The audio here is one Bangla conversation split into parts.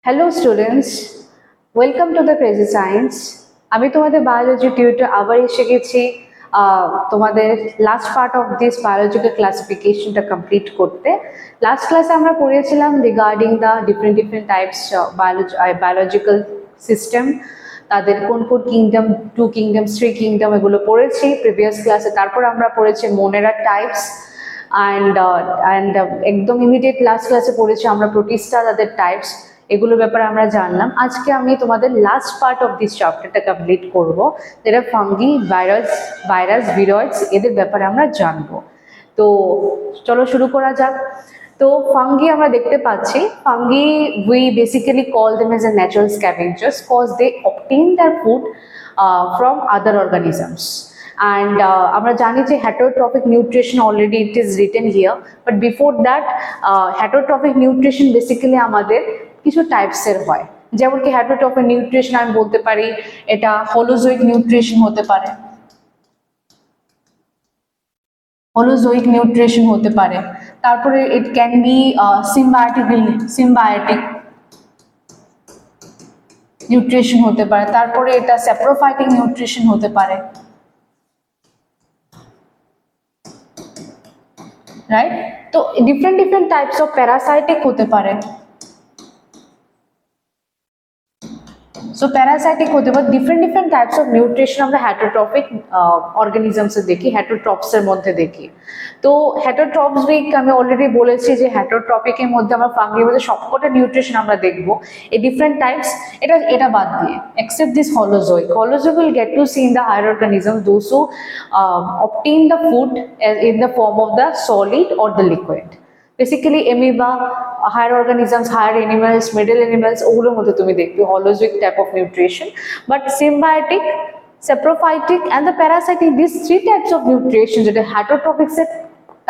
Hello students, welcome to the Crazy Science. আমি তোমাদের বায়োলজি টিউটর আবার এসে গেছি তোমাদের last part of this biological ক্লাসিফিকেশনটা কমপ্লিট করতে। লাস্ট ক্লাসে আমরা পড়েছিলাম regarding the different types biological system, তাদের কোন কোন কিংডম, 2 কিংডম, 3 কিংডম এগুলো পড়েছি প্রিভিয়াস ক্লাসে। তারপর আমরা পড়েছি মোনেরা টাইপস অ্যান্ড একদম ইমিডিয়েট লাস্ট ক্লাসে পড়েছি আমরা প্রোটিস্টা, তাদের টাইপস, এগুলোর ব্যাপারে আমরা জানলাম। আজকে আমি তোমাদের লাস্ট পার্ট অফ দিস চ্যাপ্টারটা কমপ্লিট করব, যেটা ফাঙ্গি, ভাইরাস, ভিরয়েডস, এদের ব্যাপারে আমরা জানবো। তো চলো শুরু করা যাক। তো ফাঙ্গি আমরা দেখতে পাচ্ছি, fungi we basically call them as a natural scavengers cause they obtain their food from other organisms. And আমরা জানি যে heterotrophic nutrition already it is written here, but before that heterotrophic nutrition basically আমাদের কিছু টাইপসের হয়। যেমন কি হেটারোট্রফিক নিউট্রিশন আমি বলতে পারি এটা হোলোজোইক নিউট্রিশন হতে পারে, হোলোজোইক নিউট্রিশন হতে পারে। তারপরে it can be symbiotic nutrition হতে পারে। তারপরে এটা স্যাপ্রোফাইটিক নিউট্রিশন হতে পারে, রাইট? তো ডিফারেন্ট টাইপস অফ প্যারাসাইটিক হতে পারে। সো প্যারাসাইটিক হতে পারে। ডিফারেন্ট টাইপস অফ নিউট্রিশন আমরা হেটারোট্রফিক অর্গানিজমসে দেখি, হেটারোট্রপসের মধ্যে দেখি। তো হেটারোট্রপস আমি অলরেডি বলেছি যে হেটারোট্রপিকের মধ্যে আমরা ফাঙ্গির মধ্যে সবকটা নিউট্রিশন আমরা দেখবো এই ডিফারেন্ট টাইপস। এটা বাদ দিয়ে except this holozoic will get to see in the higher organism those who obtain the food in the form of the solid or the liquid. Basically amoeba, higher organisms, higher animals, middle animals, ওগুলোর মধ্যে তুমি দেখবে holozoic type of nutrition. But symbiotic, saprophytic and the parasitic, these 3 types of nutrition যেটা heterotrophic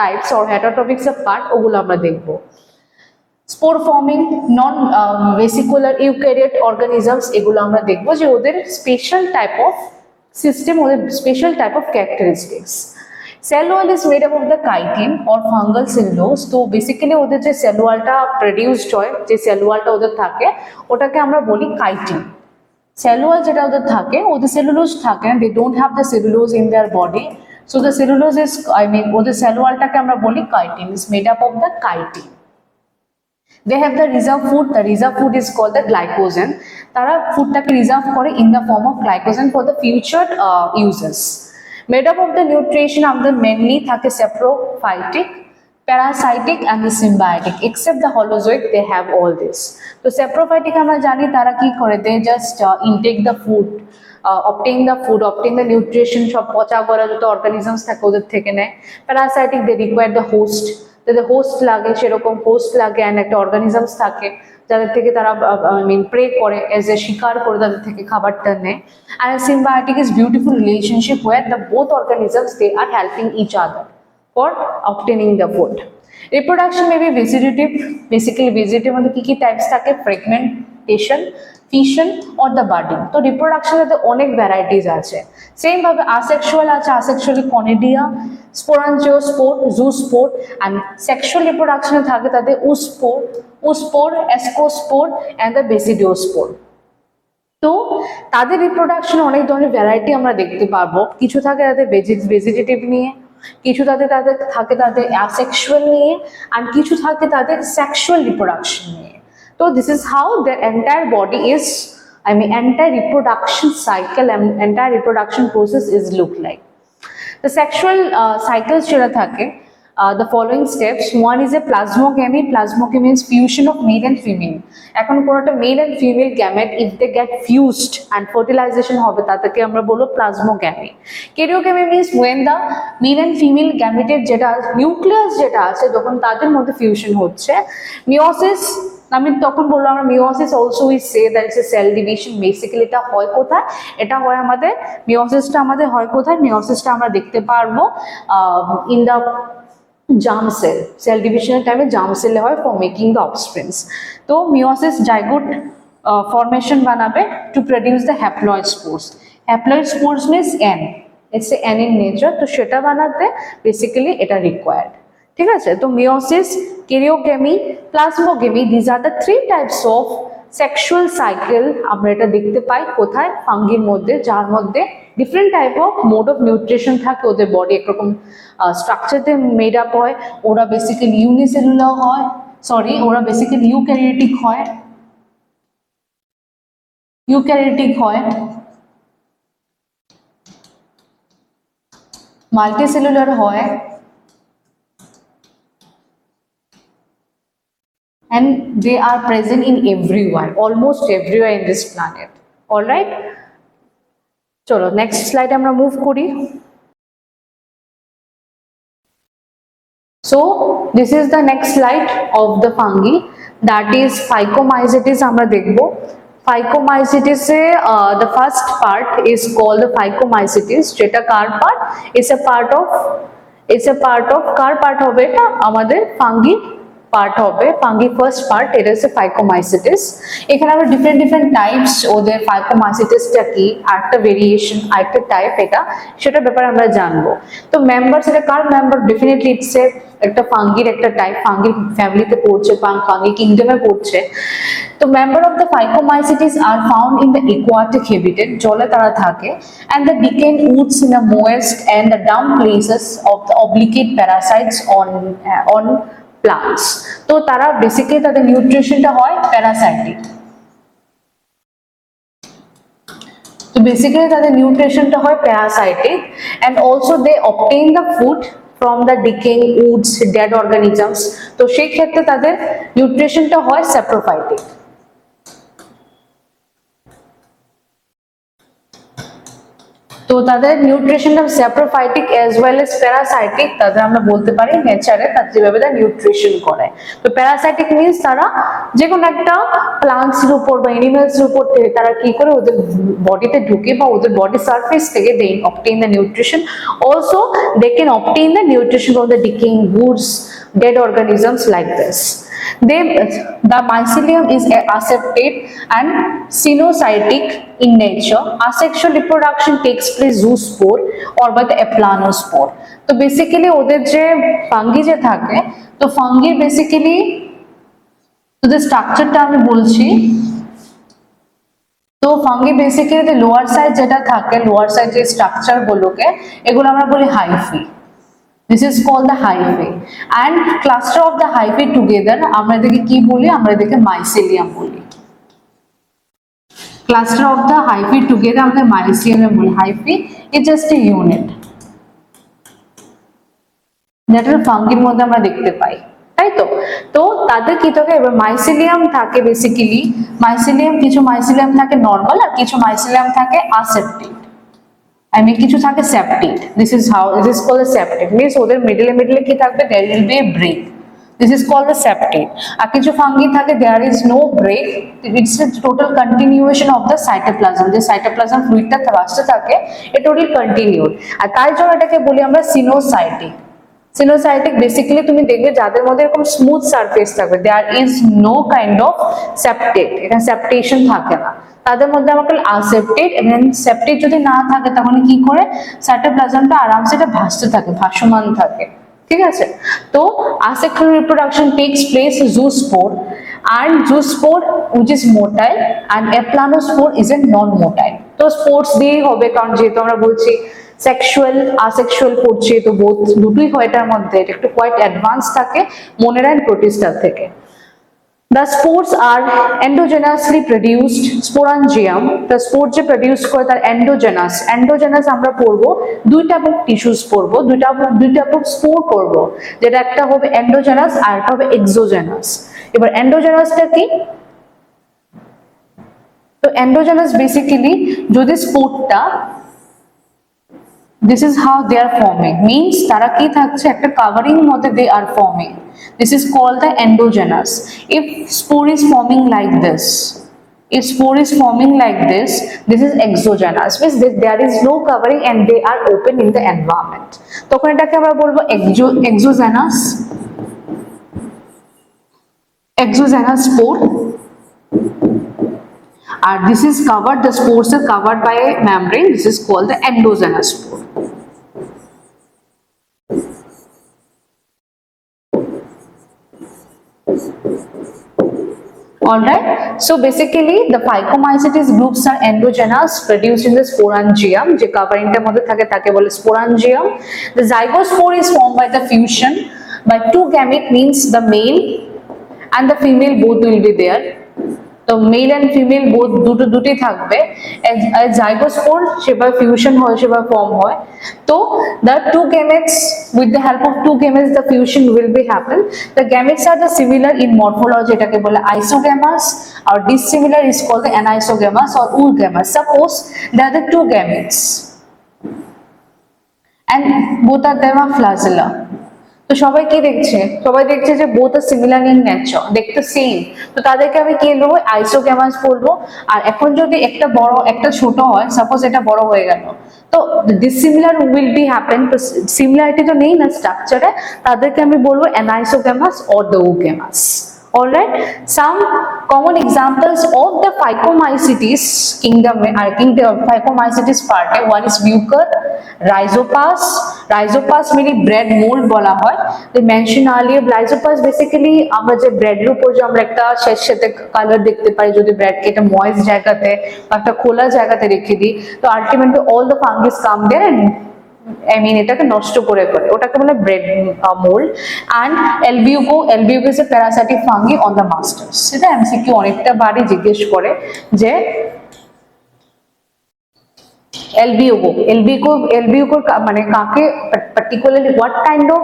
types or heterotrophic part ওগুলো আমরা দেখব। স্পোর ফর্মিং নন ভেসিকুলার ইউক্যারিওট অর্গানিজমস এগুলো আমরা দেখব যে ওদের স্পেশাল টাইপ অফ সিস্টেম, ওদের special type of characteristics. Cell wall is made up of the chitin or fungal cellulose. তো বেসিক্যালি ওদের যে সেল ওয়ালটা প্রডিউসড হয়, যে সেল ওয়ালটা ওদের থাকে ওটাকে আমরা বলি কাইটিন। সেল ওয়াল যেটা ওদের থাকে, ওদের সেলুলোজ থাকে না, they don't have the cellulose in their body. So the cellulose is ওদের সেল ওয়ালটাকে আমরা বলি chitin, is made up of the chitin. They have the reserve food. The reserve food is called the glycogen. তারা ফুডটাকে রিজার্ভ করে in the form of glycogen for the future uses. Made up of the nutrition আমাদের mainly থাকে saprophytic, parasitic and the symbiotic. Except the holozoic, they have all this. তো saprophytic আমরা জানি তারা কি করে, they just intake the food, obtain the nutrition, সব পচা গলা যত অর্গানিজমস থাকে ওদের থেকে নেয়। Parasitic, they require the host, তাদের হোস্ট লাগে, সেরকম হোস্ট লাগে অ্যান্ড একটা অর্গানিজমস থাকে যাদের থেকে তারা প্রে করে, এজ এ শিকার করে তাদের থেকে খাবারটা নেয়। And symbiotic is beautiful relationship where the both organisms they are helping each other for obtaining the food. Reproduction may be vegetative. Basically vegetative মধ্যে কি টাইপস থাকে, fragmentation, fission or the budding. তো রিপ্রোডাকশনের অনেক ভ্যারাইটিস আছে। সেম ভাবে আসেক্সুয়াল আছে, asexually conidia, sporangiospore, zoospore. And sexual রিপ্রোডাকশনে থাকে তাদের উস্পোর, এসকোস্পোর অ্যান্ড দ্য বেসিডিওস্পোর। তো তাদের রিপ্রোডাকশনে অনেক ধরনের ভ্যারাইটি আমরা দেখতে পাবো। কিছু থাকে তাদের ভেজিটেটিভ নিয়ে, কিছু তাদের থাকে তাদের অ্যাসেক্সুয়াল নিয়ে, আর কিছু থাকে তাদের সেক্সুয়াল রিপ্রোডাকশন নিয়ে। So this is how their entire body is, entire reproduction cycle and entire reproduction process is look like. The sexual cycles যেটা থাকে, the following steps. One is a plasmogamy. Plasmogamy means fusion of male and female. এখন কোনোটা male and female gamete if they get fused and fertilization হবে তাদেরকে আমরা বলবো plasmogamy. Karyogamy means when the male and female gamete যেটা নিউক্লিয়াস যেটা আছে যখন তাদের মধ্যে ফিউশন হচ্ছে। মিওসিস, আমি তখন বলবো আমরা meiosis also we say that is a cell division. Basically এটা হয় কোথায়, এটা হয় আমাদের মিওসিসটা আমাদের হয় কোথায়, মিওসিসটা আমরা দেখতে পারবো in the germ cell. Cell ডিভিশনের টাইমে জার্ম সেলে হয় ফর মেকিং দ্য অফস্প্রিংস। তো মিওসিস জাইগোট ফরমেশন বানাবে to produce the haploid spores. Haploid spores means N, it's a N in nature. তো সেটা বানাতে বেসিক্যালি এটা রিকোয়ার্ড। ঠিক আছে, তো meiosis, karyogamy, plasmogamy, these are the 3 types of sexual cycle আমরা এটা দেখতে পাই কোথায়, ফাঙ্গির মধ্যে, যার মধ্যে different type of mode of nutrition থাকে, ওদের বডি একরকম স্ট্রাকচারতে মেড আপ হয়, ওরা বেসিক্যালি ইউনিসেলুলার হয়, ওরা বেসিক্যালি ইউক্যারিওটিক হয়, মাল্টিসেলুলার হয়, and they are present in everywhere, almost everywhere in this planet. All right, চলো নেক্সট স্লাইড আমরা মুভ করি। So this is the next slide of the fungi, that is Phycomycetes আমরা দেখব। Phycomycetes the first part is called the Phycomycetes, যেটা কার part, is a part of কার পার্ট হবে, এটা আমাদের ফাঙ্গি পার্ট হবে, ফাঙ্গি ফার্স্ট পার্ট, এটা হচ্ছে ফাইকোমাইসিটিস। এখানে আমরা ডিফারেন্ট টাইপস, ওদের ফাইকোমাইসিটিসটা কি, আরেকটা ভেরিয়েশন, আরেকটা টাইপ এটা, সেটার ব্যাপারে আমরা জানবো। তো মেম্বারস, এটা কার মেম্বার, ডেফিনেটলি ইটস একটা ফাঙ্গির একটা টাইপ, ফাঙ্গির ফ্যামিলিতে পড়ছে, ফাঙ্গি কিংডমে পড়ছে। তো member of the Phycomycetes are found in the aquatic habitat, জলে তারা থাকে, and the decaying roots in the moist and the damp places of the obligate parasites on plants. তো তারা বেসিক্যালি তাদের নিউট্রিশনটা হয় প্যারাসাইটিক। তো বেসিক্যালি তাদের নিউট্রিশনটা হয় parasitic, and also they obtain the food from the decaying woods, dead organisms. তো সেই ক্ষেত্রে তাদের নিউট্রিশনটা হয় স্যাপ্রোফাইটিক। তো তাদের নিউট্রিশনটা saprophytic as well as parasitic, তাদের আমরা বলতে পারি নেচারে তার যেভাবে তারা নিউট্রিশন করে। তো প্যারাসাইটিক মিনস তারা যে কোনো একটা প্লান্টসের উপর বা অ্যানিমালসের উপর থেকে তারা কি করে ওদের বডিতে ঢুকে বা ওদের বডি সারফেস থেকে they obtain the nutrition. Also they can obtain the nutrition from the decaying woods, dead organisms like this. The mycelium is aseptate and cenocytic in nature. Asexual reproduction takes place zoospore or by the aplanospore. তো বেসিক্যালি ওদের যে ফাঙ্গি যে থাকে, তো ফাঙ্গি বেসিক্যালি ওদের স্ট্রাকচারটা আমি বলছি। তো ফাঙ্গি বেসিক্যালি লোয়ার সাইড যেটা থাকে, লোয়ার সাইড যে স্ট্রাকচার গুলোকে, এগুলো আমরা বলি hyphae. This is called the hyphae, and cluster of the hyphae together আমরা এদেরকে কি বলি, আমরা এদেরকে mycelium বলি। Cluster of the hyphae together আমরা mycelium বলি। hyphae is just a unit, যেটা ফাঙ্গির মধ্যে আমরা দেখতে পাই, তাই তো। তো তাদের কি থাকে, এবার মাইসিলিয়াম থাকে, বেসিক্যালি মাইসিলিয়াম, কিছু মাইসিলিয়াম থাকে নর্মাল আর কিছু মাইসিলিয়াম থাকে আসেপ্টেড, কিছু থাকে septate. This is called a septate, means ওদের মিডলে কি থাকবে, there will be a break, this is called the septate। আর কিছু ফাঙ্গি থাকে there is no break, it's a total continuation of the cytoplasm, যে সাইটোপ্লাজম ফ্লুইডটা আসতে থাকে, it totally continued, আর তাই জন্য এটাকে বলি আমরা সিনোসাইটিক। সিনোসাইটিক বেসিক্যালি তুমি দেখবে যাদের মধ্যে এরকম স্মুথ সারফেস থাকবে, there is no kind of septate, এখানে সেপ্টেশন থাকে না, তাদের মধ্যে আমাকে আসেপ্টেড এবং সেপ্টেড যদি না থাকে তখন কি করে, সাইটোপ্লাজমটা আরামসে এটা ভাসতে থাকে, ভাসমান থাকে, ঠিক আছে। তো asexual reproduction takes place zoospore, and zoospore which is motile and aplanospore is a non-motile। তো স্পোর্টস দিয়েই হবে, কারণ যেহেতু আমরা বলছি সেক্সুয়াল আসেক্সুয়াল করছে, তো বোথ দুটোই হয় এটার মধ্যে, এটা একটু কোয়াইট অ্যাডভান্স থাকে মোনেরা এন্ড প্রোটিস্টার থেকে। The spores are endogenously produced sporangium, the spore যে প্রডিউস করে তার endogenous আমরা পড়বো দুইটা বুক টিস্যুস পড়বো, দুইটা বুক স্পোর পড়বো, যেটা একটা হবে endogenous আর একটা হবে exogenous। এবার endogenous-টা কি, তো endogenous বেসিক্যালি যদি স্পোরটা, this is how they are forming, means তারা কি থাকছে, একটা কাভারিং মধ্যে they are forming, this is called the endogenous। if spore is forming like this, this is exogenous, means there is no covering and they are open in the environment, তখন এটাকে আমরা বলবো exogenous spore। R this is covered, the spores are covered by a membrane, this is called the endogenous spore। All right. So basically, the phycomycetes groups are endogenous, produced in the sporangium. যে covering-টার মধ্যে থাকে তাকে বলে sporangium. The zygospore is formed by the fusion by two gamete, means the male and the female both will be there. তো মেল এন্ড ফিমেল বোথ দুটি থাকবে। জাইগোস্পোর সেভাবে ফিউশন হয়, সেভাবে ফর্ম হয়। তো the two gametes, with the help of two gametes the fusion will be happen. The gametes are the similar in morphology, এটাকে বলে isogamous, or dissimilar is called the anisogamous or oogamous. Suppose there are the two gametes and both of them are flagella. তো সবাই কি দেখছে, সবাই দেখছে যে both are similar in nature, দেখতে সেম, তো তাদেরকে আমি কি বলবো, আইসোগ্যামাস বলবো। আর এখন যদি একটা বড় একটা ছোট হয়, সাপোজ এটা বড় হয়ে গেল, তো ডিসিমিলার উইল বি হ্যাপেন, তো সিমিলারিটি তো নেই না স্ট্রাকচারে, তাদেরকে আমি বলবো anisogamous or the oogamous. Alright, some common examples of the Phycomycetes kingdom are Phycomycetes part. One is Buccal, Rhizopas. Rhizopas meaning bread mold bola hoy. They mentioned earlier, Rhizopas basically আমরা যে ব্রেডের উপর যে আমরা একটা শেষে কালার দেখতে পাই, যদি ব্রেড কে একটা ময়েস্ট জায়গাতে বা একটা খোলা জায়গাতে রেখে দিই, তো ultimately all the fungis come there and এটাকে নষ্ট করে করে, ওটাকে বলে bread mould. And Albugo is a parasitic fungi on the mustards. সেটা এমসিকিউ অনেকটা বারই জিজ্ঞেস করে যে এলবিউগো মানে কাকে, particularly what kind of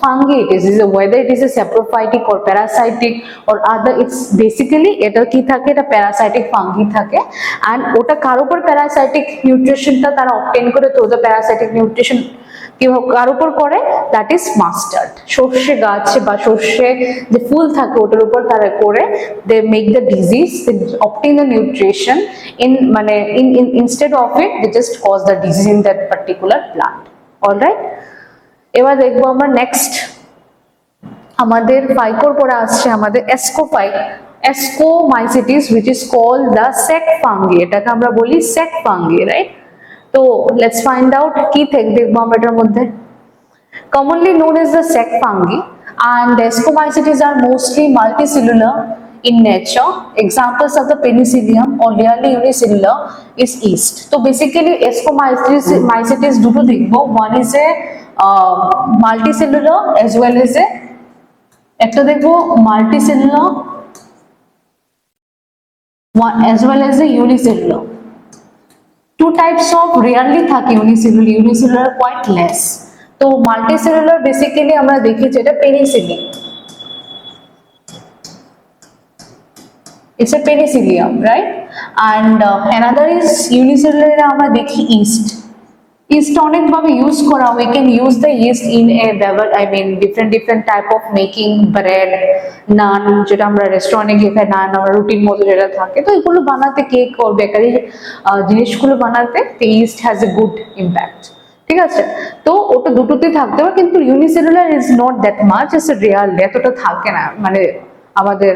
fungi it is whether it is a saprophytic or parasitic or other, it's basically এটা কি থাকে, এটা প্যারাসাইটিক ফাঙ্গি থাকে। and ওটা কার উপর প্যারাসাইটিক নিউট্রিশনটা তারা অবটেইন করে, তো ওদের প্যারাসাইটিক নিউট্রিশন কার উপর করে, দ্যাট ইজ মাস্টার্ড। সর্ষে গাছ বা সর্ষে যে ফুল থাকে ওটার উপর তারা করে, they make the disease, they obtain the nutrition in মানে instead of it they just cause the disease in that particular plant. Alright, এবার দেখবো আমরা নেক্সট আমাদের ফাইকোর পরে আসছে আমাদের Ascomycetes, which is called the sect fungi, এটাকে আমরা বলি sect fungi, right? তো let's find out কি দেখবো আমরা এটার মধ্যে। Commonly known as the sect fungi, and the Ascomycetes are mostly multicellular in nature. Examples of the Penicillium or rarely unicellular is yeast. So basically Ascomycetes দুটো দেখবো, one is a multicellular as well as a একটা দেখবো multicellular one as well as a unicellular. Two types of rarely থাকে unicellular quite less. তো multicellular basically আমরা দেখি যেটা penicillium, it's a penicillium, right? And another is unicellular, আমরা দেখি yeast অনেক ভাবে ইউজ করা, we can use the yeast in a different type of making bread, naan, যেটা আমরা রেস্টুরেন্টে গিয়ে খাই, নান আমরা রুটির মতো যেটা থাকে, তো এগুলো বানাতে, কেক ও বেকারি জিনিসগুলো বানাতে the yeast has a good impact, ঠিক আছে? তো ওটা দুটোতেই থাকতে হবে, কিন্তু unicellular is not that much, it's Real, এতটা থাকে না, মানে আমাদের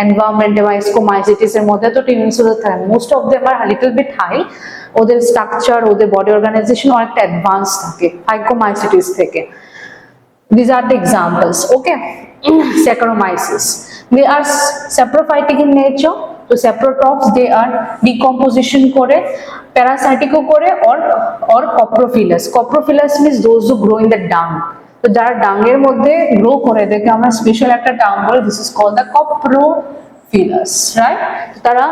এনভায়রনমেন্টে বা Ascomycetes এর মধ্যে তো ইউনিসেলুলার থাকে, most of them are little bit high, ওদের স্ট্রাকচার ওদের বডি অর্গানাইজেশন অনেকটা অ্যাডভান্স থাকে Phycomycetes থেকে। These are the examples, okay? Saccharomyces, they are saprophytic in nature, so saprotrophs, they are decomposition করে, parasitic করে or coprophilous. Coprophilous means those who grow in the dung, তো যারা ডাঙের মধ্যে গ্রো করে দেখে আমরা স্পেশাল একটা টার্ম বলি, this is called the coprophilous, right? তারা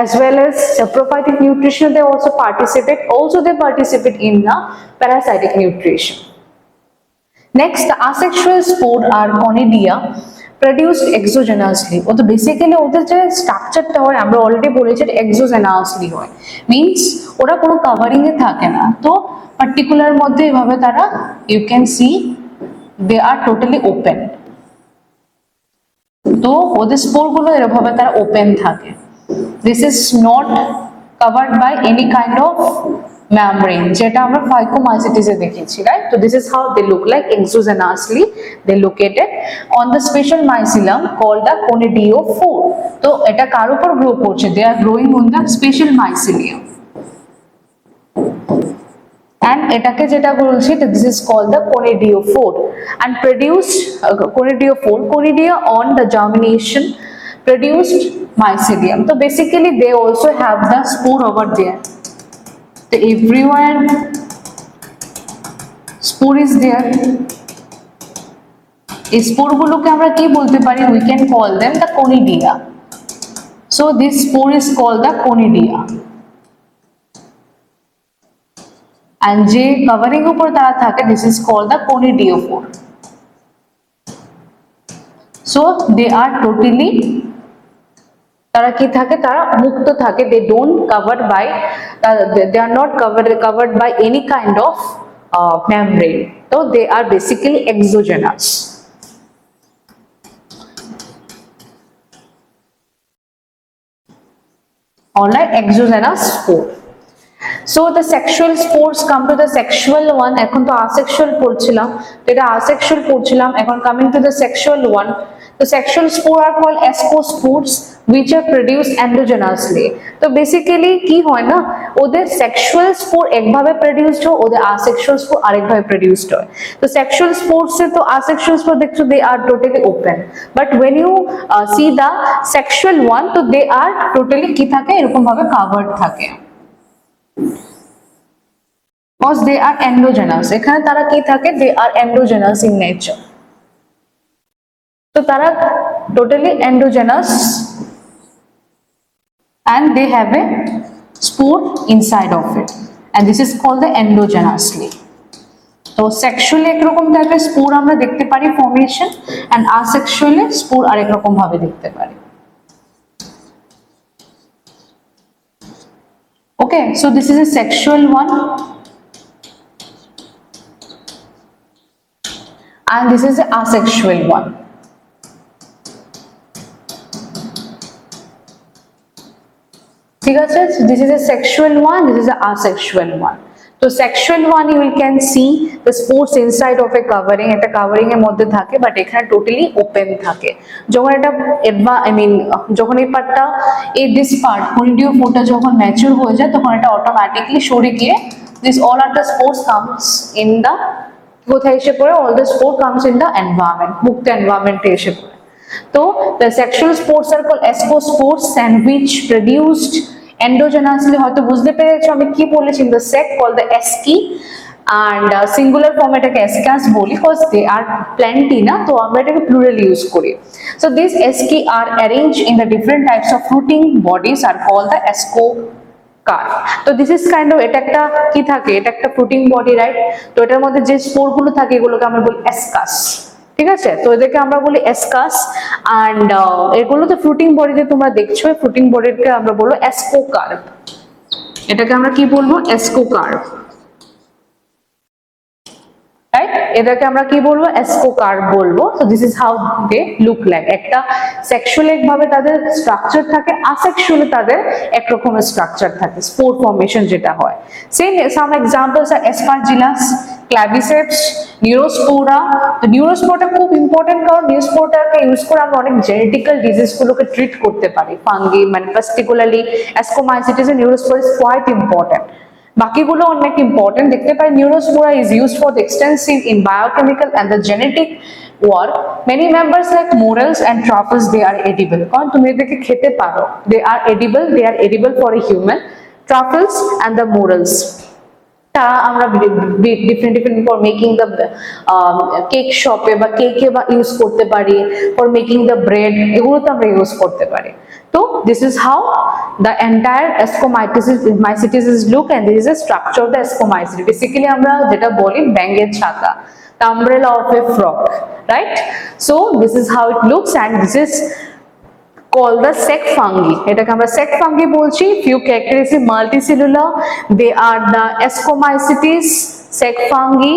as well as saprophytic nutrition they also participate in the parasitic nutrition. Next, the asexual spore are conidia produced exogenously. তো বেসিক্যালি ওদের যে স্ট্রাকচারটা হয় আমরা অলরেডি বলেছি এক্সোজেনাসলি হয়, মিন্স ওরা কোনো কাভারিং এ থাকে না, তো পার্টিকুলার মধ্যে এভাবে তারা you can see they are totally open, তো ওদের স্পোর গুলো এভাবে তারা ওপেন থাকে, this is not covered by any kind of membrane, যেটা আমরা Phycomycetes এ দেখেছি, right? So this is how they look like, exogenously they located on the special mycelium called the conidiophore. তো এটা কার উপর গ্রো করছে, they are growing on the special mycelium, and এটাকে যেটা বলছি this is called the conidiophore and produce conidiophore, conidia on the germination produced mycelium. So basically they also have the spore over there. So everywhere spore is there. এই স্পোরগুলোকে আমরা কি বলতে পারি? We can call them the conidia. So this spore is called the conidia. And যে কভারিং উপর তারা থাকে, this is called the conidiophore. So they are totally, তারা কি থাকে? তারা মুক্ত থাকে, they don't covered by, they are not covered by any kind of membrane. So they are basically exogenous. Alright, exogenous spore. So the sexual spores come to the sexual one. এখন তো asexual পড়ছিলাম, তো এটা asexual পড়ছিলাম, এখন coming to the sexual one. The sexual spore are called ascospores which are produced endogenously. তো basically কি হয় না, ওদের sexual spore একভাবে produced হয়, ওদের asexual spore আরেকভাবে produced হয়। তো sexual spores এ তো asexual spore দেখছো they are totally open, but when you see the sexual one, তো they are totally কি থাকে? এরকম ভাবে covered থাকে, because they are endogenous. এখানে তারা কি থাকে? they are endogenous in nature. তো তারা totally endogenous and they have a spore inside of it, and this is called the endogenously. তো sexually একরকম টাইপের স্পোর আমরা দেখতে পারি ফর্মেশন, and asexually স্পোর আরেক রকম ভাবে দেখতে পারি। Okay, so this is a sexual one and this is the asexual one. ঠিক আছে, this is a sexual one, this is a asexual one. তো sexual one you can see the spores inside of a covering, এটা covering এর মধ্যে থাকে, বাট এখানে টোটালি ওপেন থাকে। যখন এটা যখন এই পার্টটা, এই দিস পার্ট কনিডিওফোরটা যখন ম্যাচিউর হয়ে যায়, তখন এটা অটোমেটিকলি সরে গিয়ে this all are the spores comes in the, কোথায় এসে পড়ে? all the spore comes in the environment, মুক্ত এনভায়রনমেন্টে এসে পড়ে। তো the sexual spores are called ascospores and which produced endogenously. হয়তো বুঝতে পেরেছো আমি কি বলেছি? the sect called the asci and singular form এটাকে ascas বলি because they are plenty না, তো আমরা এটাকে plural use করি। so these asci are arranged in the different types of fruiting bodies are called the ascocarp. তো this is kind of, এটা একটা কি থাকে? এটা একটা fruiting body, রাইট? তো এটার মধ্যে যে স্পোর গুলো থাকে এগুলোকে আমরা বলি ascus, ঠিক আছে? তো এদেরকে আমরা বলি ascus and এগুলো তো ফ্রুটিং বডিতে তোমরা দেখছো, ফ্রুটিং বডিকে আমরা বলবো ascocarp। এটাকে আমরা কি বলবো? ascocarp, right? এটাকে আমরা কি বলবো? ascocarp বলবো। so this is how they look like. একটা সেক্সুয়াল ভাবে তাদের স্ট্রাকচার থাকে, আসেক্সুয়ালি তাদের এক রকমের স্ট্রাকচার থাকে, স্পোর ফর্মেশন যেটা হয়। some examples are aspergillus, claviceps, neurospora. তো নিউরোস্পোরটা খুব ইম্পর্টেন্ট, কারণ নিউরোস্পোরটাকে ইউজ করে আমরা অনেক জেনেটিক্যাল ডিজিজ গুলোকে ট্রিট করতে পারি। ফাঙ্গি মানে particularly ascomycetes and neurospora is quite important. বাকিগুলো অনেক ইম্পর্টেন্ট দেখতে পাই। নিউরোস্পোরা is used for the extensive in biochemical and the genetic work. Many members like morels and truffles, they are edible, কারণ তুমি এদেরকে খেতে পারো, they are edible for a human. Truffles and the morels, আমরা different for making the cake শপে বা কেকে বা ইউজ করতে পারি, ফর মেকিং দ্য ব্রেড, এগুলো তো আমরা ইউজ করতে পারি। তো this is how the entire ascomycetes is look, and this is a structure of the ascomycetes. Basically আমরা যেটা বলি ব্যাঙের ছাতা, the umbrella of a frog, right? So this is how it looks, and this is called the sect fungi. এটাকে আমরা sect fungi বলছি। few characteristics: multicellular, they are the ascomycetes sect fungi.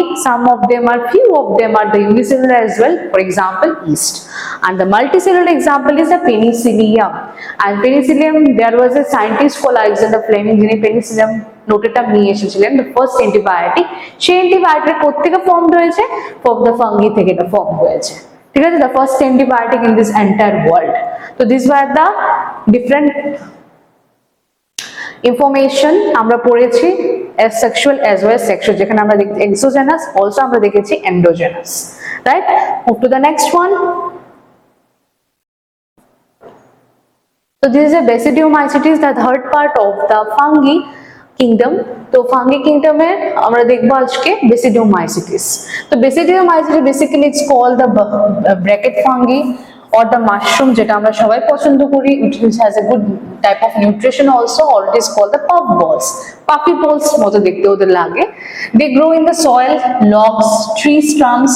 Few of them are the unicellular as well, for example yeast. And the multicellular example is the penicillium. And penicillium, there was a scientist called Alexander Fleming, যিনি penicillium নোটেটা নিয়ে এসেছিলেন, the first antibiotic। সেই অ্যান্টিবায়োটিক কোত্থেকে ফর্মড হয়েছে? from the fungi থেকে এটা ফর্ম হয়েছে, ঠিক আছে? the first antibiotic in this entire world. So these were the different information আমরা পড়েছি asexual as well as sexual, যেখানে আমরা দেখি exogenous, also আমরা দেখেছি endogenous, right? Move to the next one. So this is a Basidiomycetes, the third part of the fungi kingdom. তো ফাঙ্গি কিংডমের আমরা দেখবো আজকে Basidiomycetes. তো Basidiomycetes basically it's called the bracket fungi or the mushroom, যেটা আমরা সবাই পছন্দ করি, which has a good type of nutrition also, or it is called the puff balls. Puffy balls মতো দেখতে ওদের লাগে. They grow in the soil, logs, tree stumps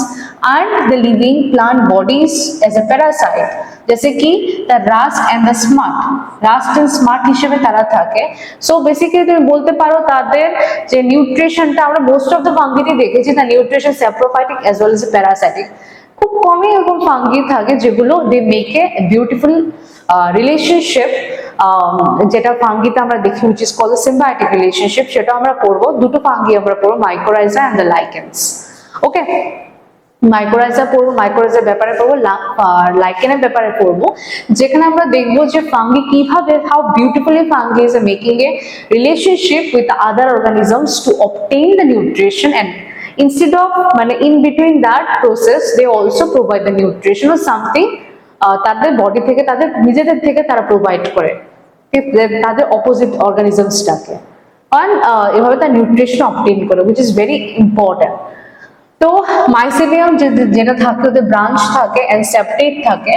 and the living plant bodies as a parasite. जैसे कि the rust and the smut, rust and smut হিসেবে তারা থাকে। So basically তুমি বলতে পারো তাদের যে নিউট্রিশনটা আমরা মোস্ট অফ দ্য ফাঙ্গিতে দেখেছি, the nutrition saprophytic as well as parasitic। খুব কমই এরকম ফাঙ্গি থাকে যেগুলো they make a beautiful relationship, যেটা ফাঙ্গিতে আমরা দেখি which is called the symbiotic relationship, সেটা আমরা পড়বো। দুটো ফাঙ্গি আমরা পড়বো, mycorrhiza and the lichens। Okay, mycorrhiza পড়বো, মাইকোরাইজার ব্যাপারে পড়বো, লাইকেনের ব্যাপারে পড়বো, যেখানে আমরা দেখবো যে ফাঙ্গি কিভাবে, how beautifully fungi is making a relationship with other organisms to obtain the nutrition, and instead of মানে in between that process they also provide the nutrition or something তাদের বডি থেকে, তাদের নিজেদের থেকে তারা প্রোভাইড করে তাদের অপোজিট অর্গানিজমসটাকে, আর এভাবে তার নিউট্রিশন অবটেইন করে, which is very important। তো মাইসিলিয়াম যেটা থাকে ওদের ব্রাঞ্চ থাকে and septate থাকে।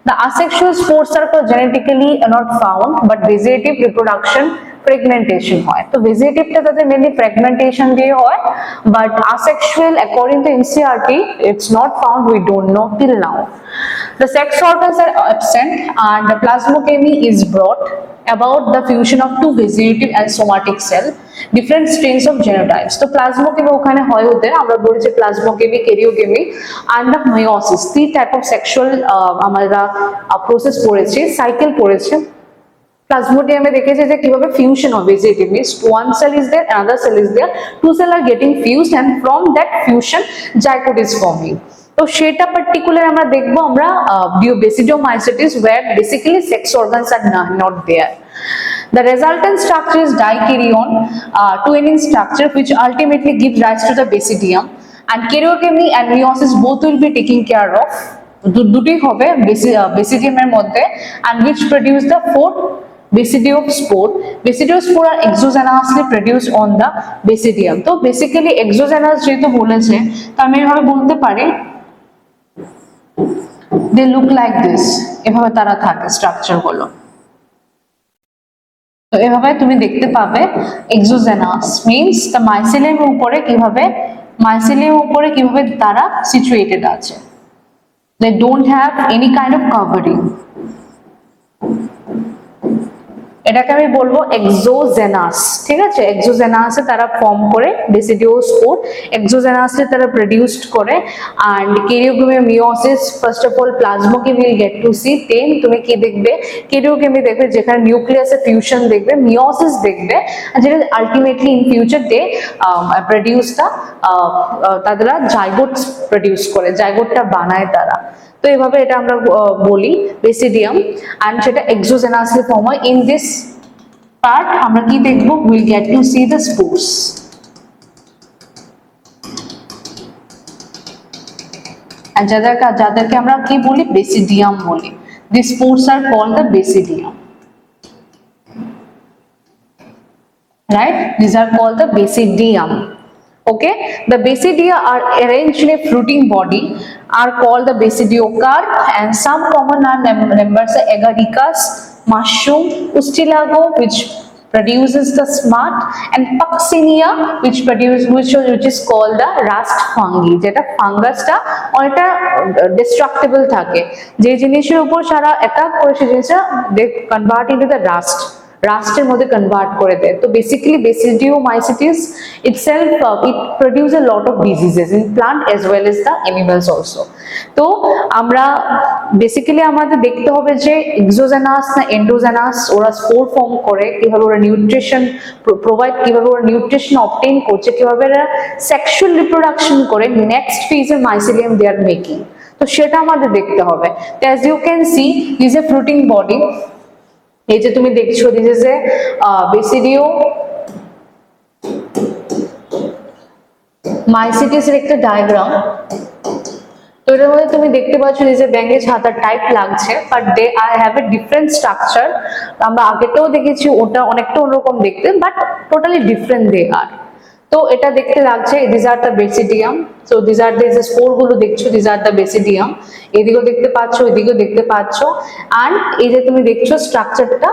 The asexual spores are genetically not found, but vegetative reproduction fragmentation হয়। তো ভেজিটেটিভটা তাদের মেইনলি ফ্র্যাগমেন্টেশন দিয়ে হয়, but asexual according to NCERT it's not found, we don't know till now। The sex organs are absent and the plasmogamy is brought about the fusion of two vegetative and somatic cell, different strains of genotypes। তো প্লাজমোগেমি ওখানে হয় ওদের, আমরা বলেছি প্লাজমোগেমি, ক্যারিওগেমি and the meiosis, three type of sexual আমরা প্রসেস পড়েছি, সাইকেল পড়েছি। প্লাজমোডিয়ামে দেখেছে যে কিভাবে ফিউশন হবে, vegetative means one cell is there, another cell is there, two cells are getting fused and from that fusion zygote is forming। তো সেটা পার্টিকুলার আমরা দেখবো আমরা Basidiomycetes where basically sex organs are not there। The resultant structure is dikaryon, twinning structure which ultimately gives rise to the basidium, and karyogamy and meiosis both will be taken care of, দুটোই হবে বেসিডিয়ামের মধ্যে, and which produce the fourth Basidiospore। Basidiospore are exogenously produced on the basidium। তো বেসিক্যালি এক্সোজেনাস যেহেতু বলেছে, তো আমি এভাবে বলতে পারি they look like this, এভাবে তারা থাকে স্ট্রাকচার গুলো। তো এভাবে তুমি দেখতে পাবে এক্সোজেনাস মিন্স দ্য মাইসিলিয়ামের উপরে কিভাবে, মাইসিলিয়ামের উপরে কিভাবে তারা সিচুয়েটেড আছে, they don't have any kind of covering। এটাকে আমি বলবো এক্সোজেনাস, ঠিক আছে। এক্সোজেনাসে তারা ফর্ম করে বেসিডিওস্পোর, এক্সোজেনাসে তারা প্রডিউসড করে, and karyogamy, meiosis, first of all plasmogamy will get to see, then তুমি কি দেখবে, ক্যারিওগেমি দেখবে যেখানে নিউক্লিয়াসে ফিউশন দেখবে, মিওসিস দেখবে যেটা ultimately in future they produce the, তারা জাইগোট প্রডিউস করে, জাইগোটটা বানায় তারা। তো এইভাবে এটা আমরা বলি বেসিডিয়াম, and সেটা এক্সোজেনাসলি ফর্ম হয়। ইন দিস পার্ট আমরা কি দেখবো, will get to see the spores, and যাদেরকে আমরা কি বলি, বেসিডিয়াম বলি। The spores are called the basidium, right? These are called the basidium। Okay, the basidia are arranged in a fruiting body, are called the basidiocarp, and some common members are agaricus, mushroom, ustilago which produces the smut, and Puccinia which is called the rust fungi, যেটা ফাঙ্গাসটা অনেকটা destructible থাকে, যে জিনিসের উপর সারা অ্যাটাক করে সেই জিনিসটা they convert into the rust, রাস্টের মধ্যে কনভার্ট করে দেয়। তো basically Basidiomycetes itself it produce a lot of diseases in plant as well as the animals also। তো আমরা বেসিক্যালি আমাদের দেখতে হবে যে এক্সোজেনাস না এন্ডোজেনাস, ওরা স্পোর ফর্ম করে কিভাবে, ওরা নিউট্রিশন প্রোভাইড কিভাবে, ওরা নিউট্রিশন অবটেইন করছে কিভাবে, ওরা সেক্সুয়াল রিপ্রোডাকশন করে নেক্সট ফেজের মাইসিলিয়াম দে আর মেকিং, তো সেটা আমাদের দেখতে হবে। As you can see this a fruiting body, এই যে তুমি দেখছো দিস ইজ এ Basidiomycetes এর একটা ডায়াগ্রাম। তো এটার মধ্যে তুমি দেখতে পাচ্ছ যে ব্যাঙের ছাতার টাইপ লাগছে, but they are have a different structure. আমরা আগেতেও দেখেছি ওটা অনেকটা অন্যরকম দেখতে, but totally different they are. তো এটা দেখতে লাগছে this are the basidium. So this are the spore গুলো দেখছো, দিস আর দ্য বেসিডিয়াম। এদিকেও দেখতে পাচ্ছ, এদিকেও দেখতে পাচ্ছ। অ্যান্ড এই যে তুমি দেখছো স্ট্রাকচারটা,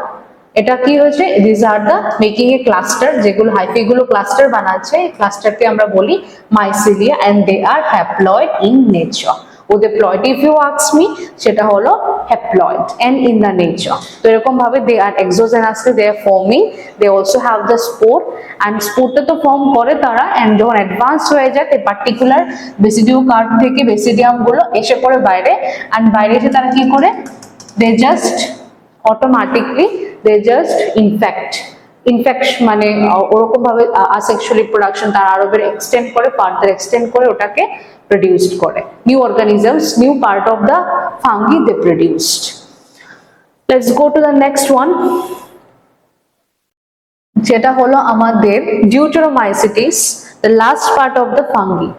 এটা কি হয়েছে, this are the making a cluster, যেগুলো হাইফি গুলো ক্লাস্টার বানাচ্ছে, ক্লাস্টারকে আমরা বলি mycelia, and they are haploid in nature. ওদের ploid if you ask me, সেটা হলো haploid and in the nature. তো এরকম ভাবে দে আর exogenously they are forming, they also have the spore, and স্পোরটা তো ফর্ম করে তারা, এন্ড যখন অ্যাডভান্স হয়ে যায় এই পার্টিকুলার বেসিডিও কার্ড থেকে বেসিডিয়াম গুলো এসে পড়ে বাইরে, অ্যান্ড বাইরে এসে তারা কি করে, they just automatically they just infection মানে ওরকম ভাবে asexual reproduction তারা আরো বেড়ে এক্সটেন্ড করে, ফার্দার এক্সটেন্ড করে ওটাকে প্রডিউসড করে, new organisms, new part of the fungi they produced. Let's go to the next one, যেটা হলো আমাদের Deuteromycetes, the last part of the fungi.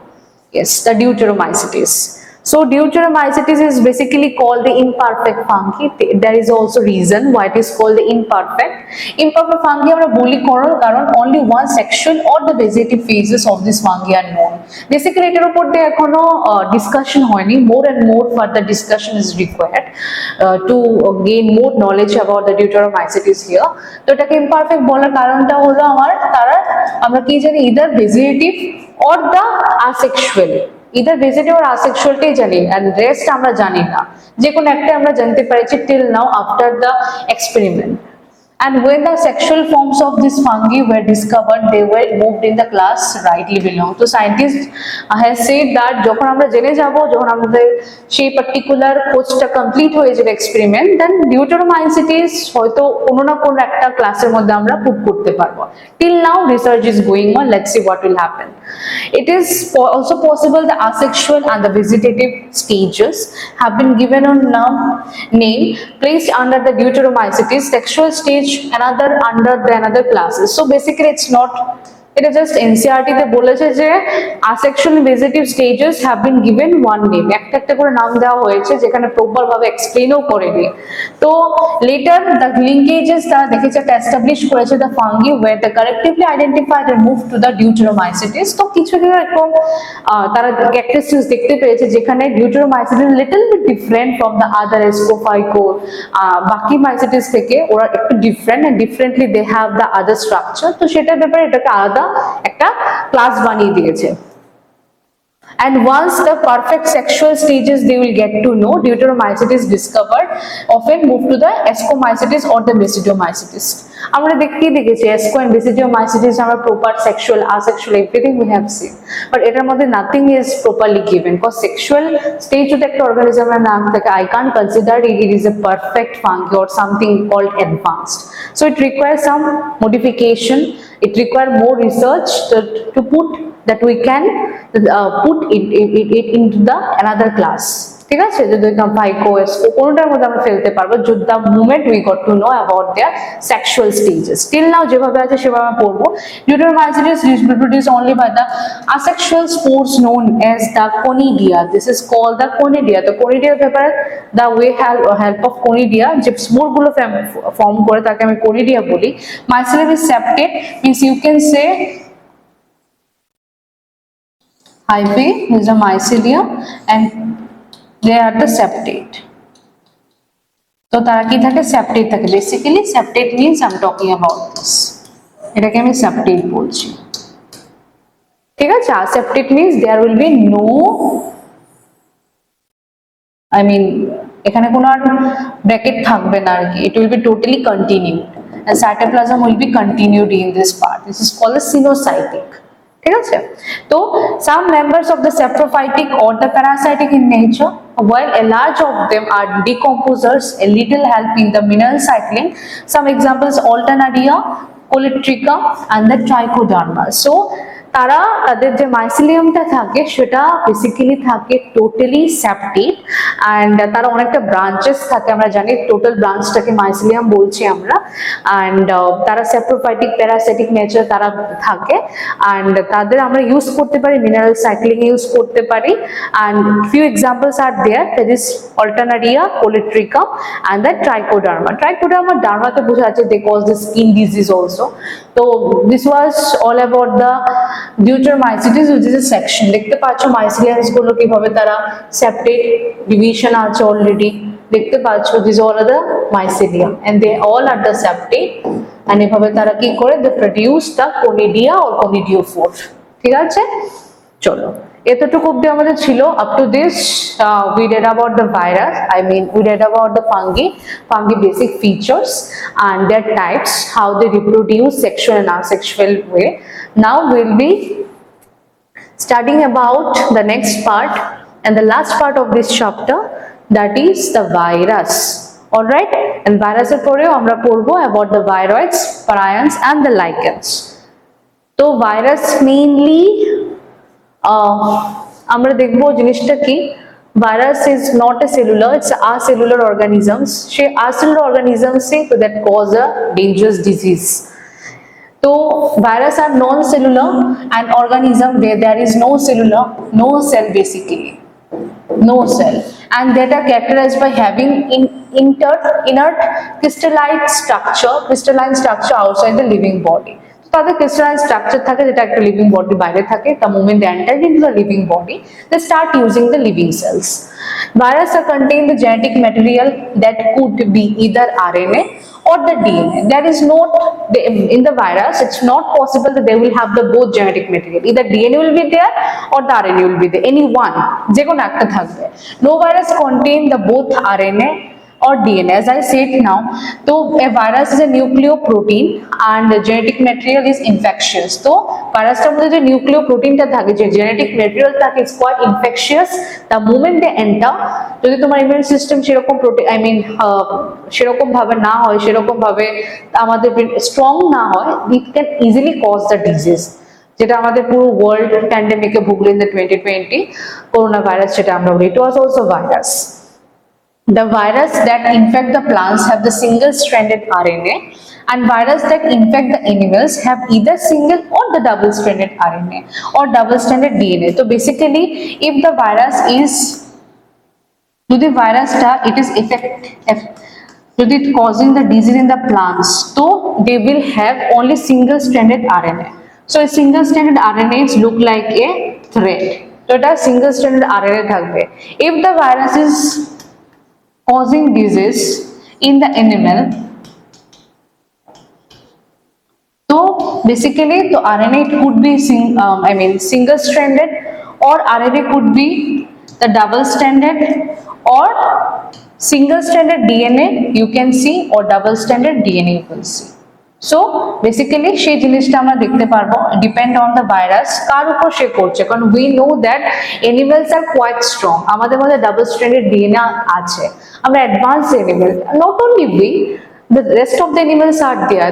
Yes, the Deuteromycetes. So Deuteromycetes is basically called the imperfect fungi. There is also reason why it is called the imperfect. Imperfect fungi আমরা বলি কারণ only one section or the vegetative phases of this fungi are known. Basically এটার উপর দিয়ে এখনো discussion হয়নি, more and more further discussion is required to gain more knowledge about the Deuteromycetes here. তো এটাকে imperfect বলার কারণটা হলো আমরা কি জানি, either vegetative or the asexual, either vegetative or asexual টাই জানি, and rest আমরা জানি না, যে কোনো একটা আমরা জানতে পেরেছি till now after the experiment. And when the sexual forms of this fungi were discovered, they were moved in the class rightly below. So scientists has said that যখন আমরা জেনে যাব, যখন আমাদের সেই পার্টিকুলার কোর্সটা কমপ্লিট হয়ে যাবে এক্সপেরিমেন্ট, দেন ডিউটেরোমাইসিটিস হয়তো কোনো না কোনো একটা ক্লাসের মধ্যে আমরা পুট করতে পারবো। Till now research is going on, let's see what will happen. It is also possible the asexual and the vegetative stages have been given a name placed under the Deuteromycetes. Sexual stage another under the another classes. So basically it's not, এটা জাস্ট এনসিইআরটি তে বলেছে যে asexual vegetative stages have been given one name, একটা একটা করে নাম দেওয়া হয়েছে, যেখানে প্রপার ভাবে এক্সপ্লেইনও করেনি। তো লেটার দ্য লিঙ্কেজেস তারা দেখেছে, একটা এস্টাবলিশ করেছে the fungi were the correctively identified and move to the Deuteromycetes. তো কিছু কিছু এরকম তারা ক্যারেক্টারিস্টিক্স দেখতে পেয়েছে যেখানে Deuteromycetes little bit different from the other এসকোফাইকো, বাকি মাইসিটিস থেকে ওরা একটু different, and differently they have the other structure. তো সেটার ব্যাপারে এটাকে আলাদা একটা ক্লাস বানিয়ে দিয়েছে। And once the perfect sexual stages they will get to know, Deuteromycetes discovered often move to the Ascomycetes or the Basidiomycetes. আমরা দেখেছি Asco and Basidiomycetes আমরা proper sexual, asexual everything we have seen, but এটার মধ্যে nothing is properly given, because sexual stage যদি একটা organism এর নাম থাকে, I can't consider it is a perfect fungi or something called advanced. So it requires some modification, it requires more research to put that we can put it into the another class. ঠিক আছে, যদি ফাইকো এসকো কোনটার মধ্যে আমরা ফেলতে পারবো, the moment we got to know about their sexual stages. Till now যেভাবে আছে সেভাবে আমরা পড়বো। Deuteromycetes is reproduced only by the asexual spores known as the conidia. This is called the conidia. The conidia ব্যাপারে the way help of conidia, যে স্পোর গুলো ফর্ম করে তাকে আমি conidia বলি। Mycelium is septate, means you can say hyphae is the mycelium and they are the septate. তো তারা কি থাকে, septate থাকে। Basically septate means I'm talking about this, এটাকে আমি septate বলছি। ঠিক আছে, aseptate means there will be no, I mean এখানে কোনো আর ব্র্যাকেট থাকবে না আর কি, it will be totally continued and cytoplasm will be continued in this part. This is called a sinusotic. ঠিক আছে, তো some members of the saprophytic or the parasitic in nature, while a large of them are decomposers, a little help in the mineral cycling. Some examples: Alternaria, Coletrica and the Trichoderma. So তারা তাদের যে মাইসিলিয়ামটা থাকে সেটা বেসিক্যালি থাকে টোটালি সেপ্টেড, অ্যান্ড তারা অনেকটা ব্রাঞ্চেস থাকে, আমরা জানি টোটাল ব্রাঞ্চটাকে মাইসিলিয়াম বলছি আমরা, অ্যান্ড তারা স্যাপ্রোফাইটিক প্যারাসাইটিক নেচার তারা থাকে, অ্যান্ড তাদের আমরা ইউজ করতে পারি মিনারেল সাইক্লিং ইউজ করতে পারি, and few examples are there, that is Alternaria, Colletotrichum and the Trichoderma. Trichoderma ডার্মাতে বোঝা যাচ্ছে they cause the skin disease also. তো this was all about the Deuteromycetes which is a section. দেখতে পাচ্ছ মাইসিলিয়ামস গুলো কিভাবে তারা সেপ্টেড, ডিভিশন আছে অলরেডি, দেখতে পাচ্ছ this all are the mycelium and they all are the septate, and এভাবে তারা কি করে they produce the conidia or conidiophore. ঠিক আছে, চলো এতটুকু অব্দি আমাদের ছিল। Up to this we read about the virus, I mean we read about the fungi basic features and their types, how they reproduce sexual and asexual way. Now we'll be studying about the next part and the last part of this chapter, that is the virus. All right, and virus এর পরেও আমরা পড়বো about the viroids, prions and the lichens. তো ভাইরাস মেইনলি আমরা দেখবো জিনিসটা কি, virus is not a cellular, it's acellular organisms. সে আसेलुलर অর্গানিজমস তো that cause a dangerous disease. তো virus are non cellular and organism where there is no cellular, no cell basically, no cell, and that are characterized by having inert crystalline structure outside the living body. তাদের ক্রিস্টালাইন স্ট্রাকচার থাকে যেটা একটা লিভিং বডির বাইরে থাকে। The moment they enter into the living body, they start using the living cells. Virus contain the genetic material that could be either RNA or the DNA. There is not in the virus, it's not possible that they will have the both genetic material. Either DNA will be there or the RNA will be there. Any one, যে কোনো একটা থাকবে। No virus contain the both RNA or DNA, as I said now. So a virus is a nucleoprotein and the genetic material is infectious. So virus টার মধ্যে যে নিউক্লিওপ্রোটিনটা থাকে, যে জেনেটিক ম্যাটেরিয়াল থাকে, it's quite infectious. The moment they enter, যদি তোমার ইমিউন সিস্টেম সেরকম সেরকম ভাবে না হয়, সেরকম ভাবে আমাদের স্ট্রং না হয়, it can easily cause the disease, যেটা আমাদের পুরো ওয়ার্ল্ড প্যান্ডেমিকে ভুগলো ইন দ্য 2020 করোনা ভাইরাস, যেটা আমরা বলি it was also virus. The virus that infect the plants have the single-stranded RNA, and virus that infect the animals have either single or the double-stranded RNA or double-stranded DNA. So basically, if the virus is, যদি ভাইরাসটা it is যদি causing the disease in the plants, so they will have only single-stranded RNA. So a single-stranded RNA look like a thread. So এটা single-stranded RNA থাকবে. If the virus is causing disease in the animal, so basically the RNA it could be single stranded, or RNA could be the double stranded, or single stranded DNA you can see, or double stranded DNA you can see. So basically সেই জিনিসটা আমরা দেখতে পারবো ডিপেন্ড অন দ্য ভাইরাস কার উপর সে করছে, কারণ we know that animals are quite strong, আমাদের মধ্যে ডাবল স্ট্র্যান্ডেড ডিএনএ আছে, আমরা advance animal, not only we, the rest of the animals are there,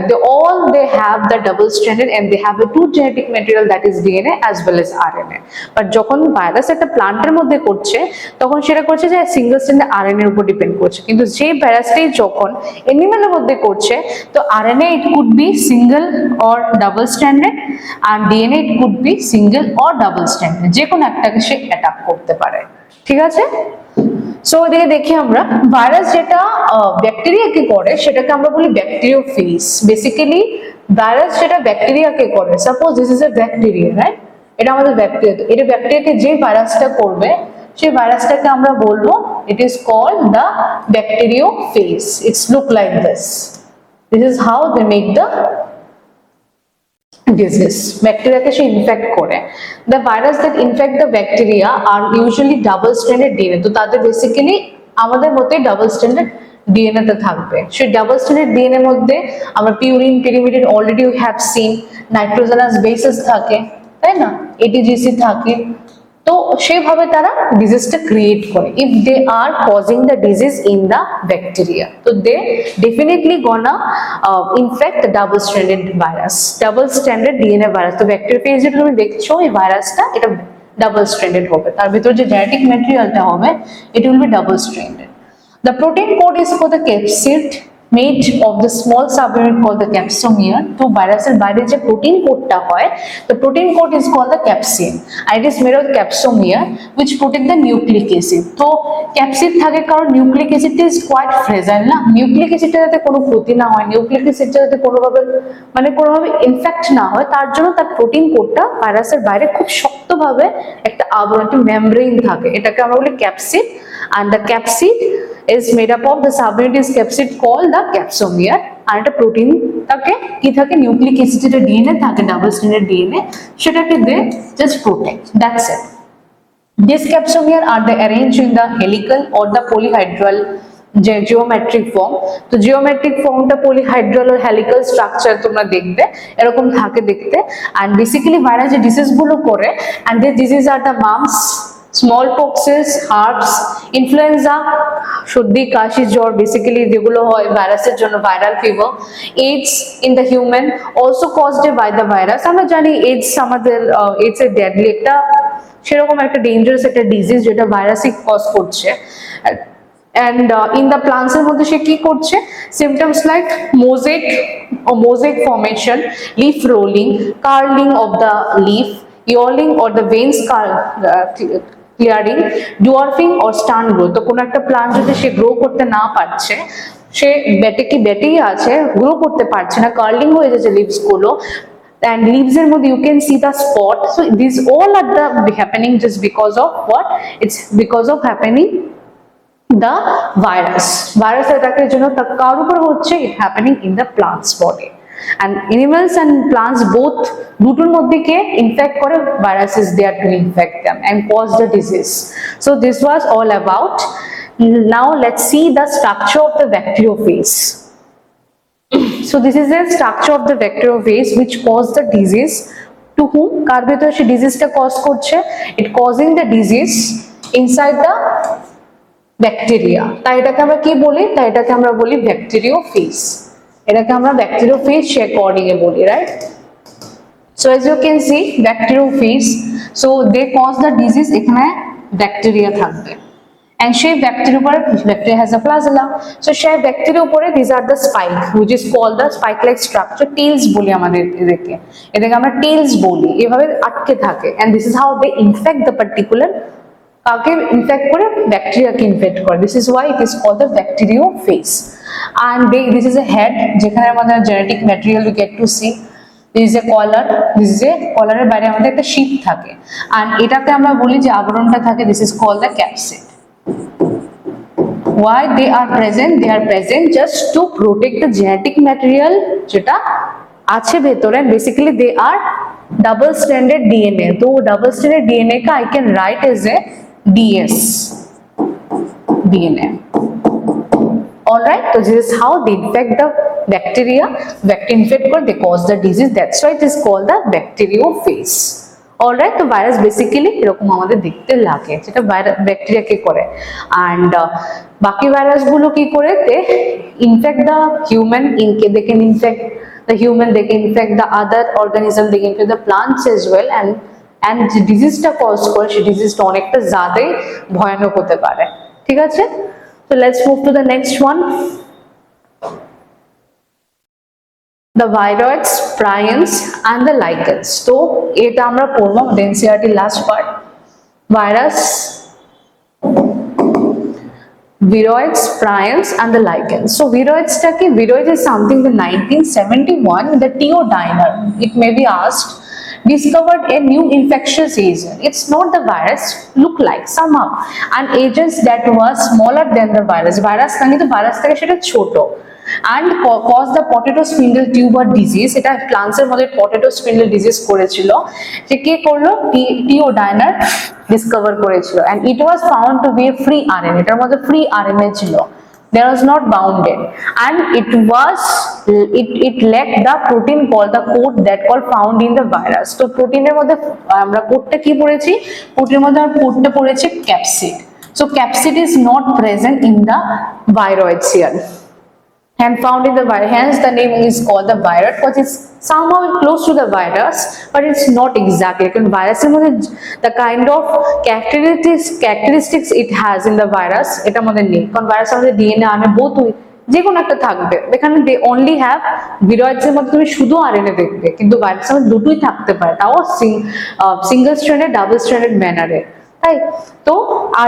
they have the double stranded and they have a two genetic material, that is DNA as well as RNA. but যখন ভাইরাস একটা প্লান্টের মধ্যে করছে তখন সেটা করছে যে সিঙ্গেল স্ট্র্যান্ডেড RNA এর উপর ডিপেন্ড করছে, কিন্তু যে ভাইরাসটাই যখন অ্যানিমালের মধ্যে করছে তো RNA it could be single or double stranded and DNA it could be single or double stranded, যে কোনো একটাকে সে অ্যাটাক করতে পারে। ঠিক আছে, সো এদিকে দেখি আমরা ভাইরাস যেটা ব্যাকটেরিয়াকে করে সেটাকে আমরা বলি ব্যাকটেরিওফেজ। বেসিক্যালি ভাইরাস যেটা ব্যাকটেরিয়াকে করে, suppose this is a bacteria, right, এটা আমাদের ব্যাকটেরিয়া, তো এটা ব্যাকটেরিয়াকে যে ভাইরাসটা করবে সেই ভাইরাসটাকে আমরা বলবো it is called the bacteriophage. It's look like this is how they make the disease. ব্যাকটেরিয়াকে সে ইনফেক্ট করে। The virus that infect the bacteria are usually double stranded DNA. তো তাদের বেসিক্যালি আমাদের মতোই ডাবল স্ট্যান্ডার্ড ডিএনএ তে থাকবে। সেই ডাবল স্ট্যান্ডার্ড ডিএনএ এর মধ্যে আমরা purine, pyrimidine already we have seen, nitrogenous bases থাকে, তাই না, এটিজিসি থাকে, তো সেইভাবে তারা ডিজিজটা ক্রিয়েট করে if they are causing the disease in the bacteria তো they definitely gonna infect double stranded virus double stranded DNA virus তো ব্যাকটেরিয়া যেটা তুমি দেখছো এই ভাইরাসটা এটা ডাবল স্ট্র্যান্ডেড হবে তার ভিতর যে জেনেটিক ম্যাটেরিয়ালটা হবে it will be double stranded The protein code is for the capsid made of the small subunit called the capsomere. তো ভাইরাসের বাইরে যে প্রোটিন কোডটা হয়, the protein code is called the capsid and it is made of capsomere which protect the nucleic acid. তো capsid থাকে কারণ nucleic acid is quite fragile না, nucleic acid যাতে কোনো ক্ষতি না হয়, nucleic acid যাতে কোনোভাবে ইনফেক্ট না হয় তার জন্য তার প্রোটিন কোডটা ভাইরাসের বাইরে খুব শক্তভাবে একটা আবরণ একটা মেমব্রেন থাকে, এটাকে আমরা বলি capsid and the capsid is made up of the subunit is capsid called the capsomere আর একটা প্রোটিন থাকে কি থাকে নিউক্লিক অ্যাসিড এর ডিএনএ থাকে ডাবল স্ট্র্যান্ডেড ডিএনএ সেটাকে they just protect that's it These capsomere are they arranged in the helical or the polyhedral geometric form তো জিওমেট্রিক ফর্মটা পলিহাইড্রাল আর হেলিক্যাল স্ট্রাকচার তোমরা দেখবে এরকম থাকে দেখতে and basically ভাইরাস যে ডিজিজ গুলো করে and these diseases are the mumps smallpoxes, herpes, influenza, সর্দি কাশি জ্বর বেসিক্যালি যেগুলো হয় ভাইরাসের জন্য viral fever, AIDS in the human also caused by the virus আমরা জানি AIDS আমাদের AIDS এর ডেডলি একটা সেরকম একটা ডেঞ্জারাস একটা ডিজিজ যেটা ভাইরাসই কজ করছে and in the plants এর মধ্যে সে কি করছে symptoms like mosaic formation leaf rolling curling of the leaf yellowing or the veins clearing dwarfing or stunt growth তো কোন একটা প্লান্ট যদি সে গ্রো করতে না পারছে সে বেটেই আছে গ্রো করতে পারছে না কার্লিং হয়ে যাচ্ছে লিভস গুলো and leaves এর মধ্যে you can see the spot so these all are the happening just because of what it's because of happening the virus attack-এর জন্য তা কার উপর হচ্ছে it happening in the plant's body and animals and plants both দুটোর মধ্যে কে ইনফেক্ট করে viruses they are to infect them and cause the disease so this was all about now let's see the structure of the bacteriophage so this is the structure of the bacteriophage which cause the disease to whom কার ভিতরে সে ডিজিজটা কজ করছে it causing the disease inside the bacteria তাই এটাকে আমরা কি বলি তাই এটাকে আমরা বলি ব্যাকটেরিওফেজ এটাকে আমরা ব্যাকটেরিওফেজ অ্যাকর্ডিং এ বলি right so as you can see bacteriophage so they cause the disease এখানে ব্যাকটেরিয়া থাকবে and সেই ব্যাকটেরিয়া উপরে bacteria has a flagella so সেই ব্যাকটেরিয়া উপরে these are the spike which is called the spike like structure tails বলি আমাদের এটাকে আমরা tails বলি এভাবে আটকে থাকে and this is how they infect the particular কাকে ইনফেক্ট করে ব্যাকটেরিয়াকে ইনফেক্ট করে this is why it is called the bacteriophage and this is a head যেখানে আমাদের genetic material we get to see this is a collar এর বাইরে আমাদের একটা শিপ থাকে and এটাতে আমরা বলি যে আবরণটা থাকে this is called the capsid why they are present just to protect the genetic material যেটা আছে ভেতরে basically they are double stranded DNA তো double stranded DNA का I can write as a DS DNA alright so this is how they infect the bacteria infect or they cause the disease that's why it is called the bacteriophage alright তো ভাইরাস বেসিক্যালি এরকম আমাদের দেখতে লাগে যেটা ব্যাকটেরিয়া কে করে and বাকি ভাইরাস গুলো কি করে they infect the human they can infect the human they can infect the other organism they can infect the plants as well and যে ডিজিজটা কজ করে সেই ডিজিজটা অনেকটা জাদে ভয়ানক হতে পারে ঠিক আছে so let's move to the next one the viroids prions and the lichens তো এটা আমরা পড়বো NCERT last part virus viroids prions and the lichens so viroids টা কি viroids is something in 1971 the Theo Diner it may be asked discovered a new infectious agent it's not the virus look like somehow an agent that was smaller than the virus না কিন্তু ভাইরাস থেকে সেটা ছোট and cause the potato spindle tuber disease এটা প্লান্টস এর মধ্যে potato spindle disease করেছিল যে কে করলো Theo Diner ডিসকভার করেছিল and it was found to be a free RNA এটার মধ্যে free RNA ছিল There was not bounded, and it lacked the protein called the coat that called found in the virus. তো প্রোটিনের মধ্যে আমরা কোডটা কি পড়েছি, প্রোটিনের মধ্যে আমরা কোডটা পড়েছি capsid. So capsid is not present in the viroids here and found in the virus, hence the name is called the viroid, because it's somehow close to the virus but it's not exactly. Because virus the kind of characteristics it has in the virus এটা আমাদের নেই, কারণ ভাইরাস আমাদের ডিএনএ আরএনএ both যে কোনো একটা থাকবে, এখানে দে অনলি হ্যাভ ভিরয়েডস এর মধ্যে তুমি শুধু আরএনএ দেখবে, কিন্তু ভাইরাস আমাদের দুটোই থাকতে পারে, তাও সিঙ্গেল স্ট্র্যান্ডেড ডাবল স্ট্র্যান্ডেড ম্যানারে, তাই তো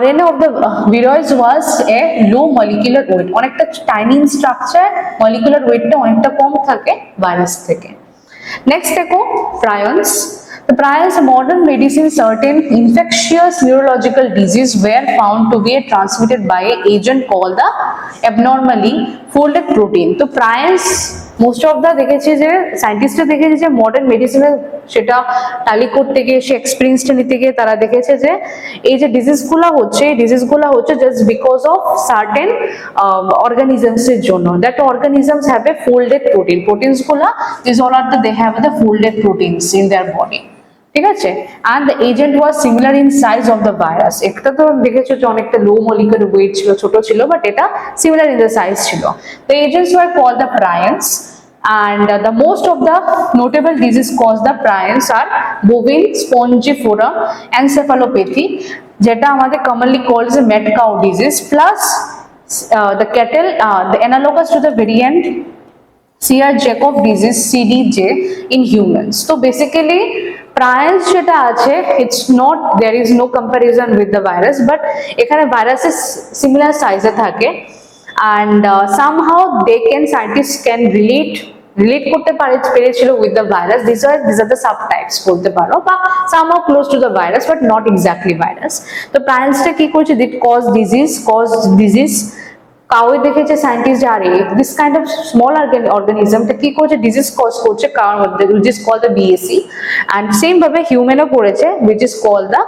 RNA of the viroids was a low molecular weight, অনেকটা টাইনি ইন স্ট্রাকচার, মলিকুলার ওয়েটটা অনেকটা কম থাকে ভাইরাস থেকে. নেক্সট দেখো প্রায়ন্স. The prions, modern medicine, certain infectious neurological disease were found to be transmitted by an agent called the abnormally folded protein. তো prions মোস্ট অফ দা দেখেছি যে সায়েন্টিস্টরা দেখেছে যে মডার্ন মেডিসিনে সেটা ট্যালি করতে গিয়ে সে এক্সপিরিয়েন্সটা নিতে গিয়ে তারা দেখেছে যে এই যে ডিজিজগুলো হচ্ছে just because of certain organisms এর জন্য, that organisms have a folded protein, প্রোটিনসগুলো this all are they have the folded proteins in their body, ঠিক আছে. and the agent was similar in size of the virus, একটা তো দেখেছো যে অনেকটা লো মলিকুলার ওয়েট ছিল, ছোট ছিল, বাট এটা similar in the size ছিল. the agents were called the prions, and the most of the notable disease caused the prions are bovine spongiform encephalopathy, যেটা আমাদের commonly called as a mad cow disease, plus the cattle, the analogous to the variant Sear-Jakob disease CDJ in humans. So basically prions যেটা আছে, it's not, there is no comparison with the virus, but এখানে viruses similar size এ থাকে, and somehow scientists can relate করতে পেরেছিল with the virus. These are the subtypes বলতে পারো, বা somehow close to the virus but not exactly virus. তো prionsটা কি করছে, it cause disease. কাউকে দেখেছে সায়েন্টিস্ট যে আরে দিস কাইন্ড অফ স্মল অর্গানিজমটা কি করছে, ডিজিজ কজ করছে, কারণ which is called the BSE, and same ভাবে হিউম্যানও করেছে, which is called the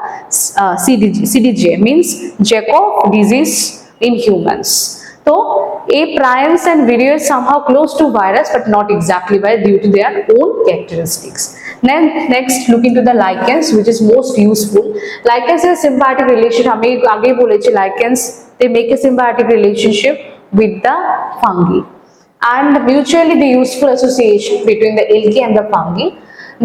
CJD, means Jacob disease in humans. তো এই prions and viroids somehow close to virus but not exactly virus due to their own characteristics. Then next look into the lichens, which is most useful. Lichens is a symbiotic relation, আমি আগেই বলেছি lichens they make a symbiotic relationship with the fungi, and mutually the useful association between the algae and the fungi.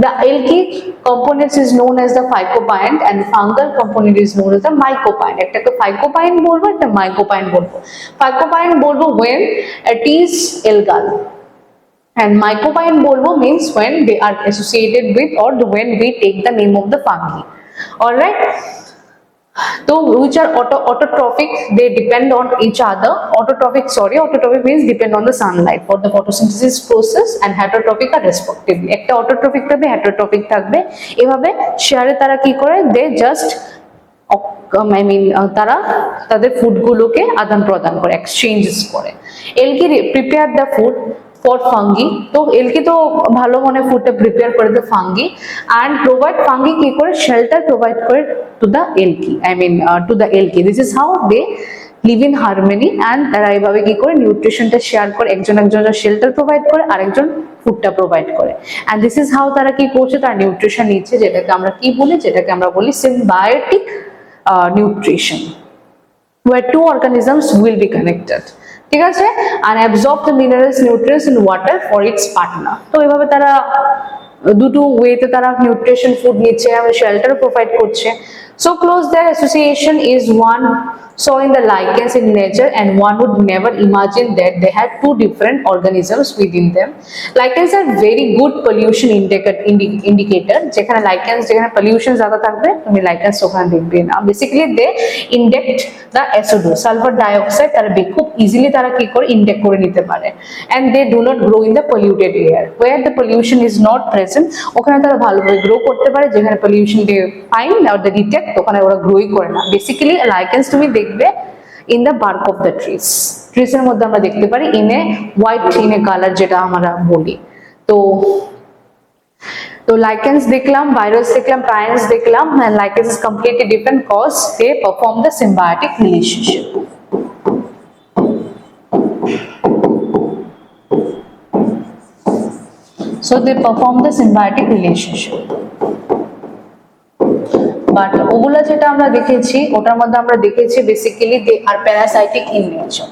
The algae component is known as the phycopyent and fungal component is known as the mycopyent. একটাকে phycopyent বলবো, একটা mycopyent বলবো. Phycopyent বলবো when it is algal, and mycopyent bolbo means when they are associated with or when we take the name of the fungi. All right, so which are autotrophic, they depend on each other. Autotrophic means depend on the sunlight for the photosynthesis process, and heterotrophic are respectively. একটা autotrophic থাকবে, heterotrophic থাকবে, এভাবে শেয়ারে তারা কি করে, they just তারা তাদের ফুডগুলোকে আদান প্রদান করে, এক্সচেঞ্জেস করে. algae prepare the food for fungi, তো algae তো ভালো মনে ফুডটা প্রিপেয়ার করে the fungi, and provide fungi কি করে, shelter provide করে to the algae, to the algae. This is how they live in harmony, and তারা এইভাবে কি করে নিউট্রিশনটা শেয়ার করে, একজন শেল্টার প্রোভাইড করে, আরেকজন ফুডটা প্রোভাইড করে, and this is how তারা কি করছে, তার নিউট্রিশন নিচ্ছে, যেটাকে আমরা কি বলি, symbiotic nutrition, where two organisms will be connected, ঠিক আছে, and absorb the minerals, nutrients in water for its partner. তো এইভাবে তারা দুটো ওয়েতে তারা নিউট্রিশন ফুড নিচ্ছে, শেল্টার প্রোভাইড করছে. So close their association is one saw in the lichens in nature, and one would never imagine that they had two different organisms within them. Lichens are very good pollution indicator. যেখানে lichens, যেখানে pollution ज़्यादा থাকবে তুমি lichens ওখানে দেখবে না. Basically they inject the SO2, sulfur dioxide, তারা খুব easily তারা কি করে ইনটেক্ট করে নিতে পারে, and they do not grow in the polluted air. Where the pollution is not present, ওখানে তারা ভালোভাবে গ্রো করতে পারে, যেখানে pollution they find or they detect ওখানে ওরা গ্রোই করে না. Basically lichens তুমি দেখবে in the bark of the trees এর মধ্যে আমরা দেখতে পারি in a white in a color, যেটা আমরা বলি. তো lichens দেখলাম, virus দেখলাম, prions দেখলাম, and lichens is completely different cause they perform the symbiotic relationship. So they perform the symbiotic relationship. But ওগুলা যেটা আমরা দেখেছি ওটার মধ্যে আমরা দেখেছি basically they are parasitic in nature.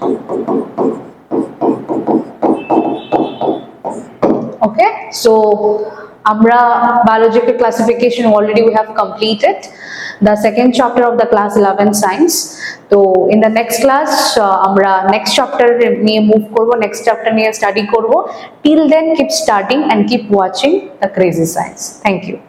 Okay, so আমরা biological classification already we have completed the second chapter of the class 11 science. তো in the next class আমরা next chapter নিয়ে move করব, next chapter নিয়ে study করব. Till then keep studying and keep watching the crazy science. Thank you.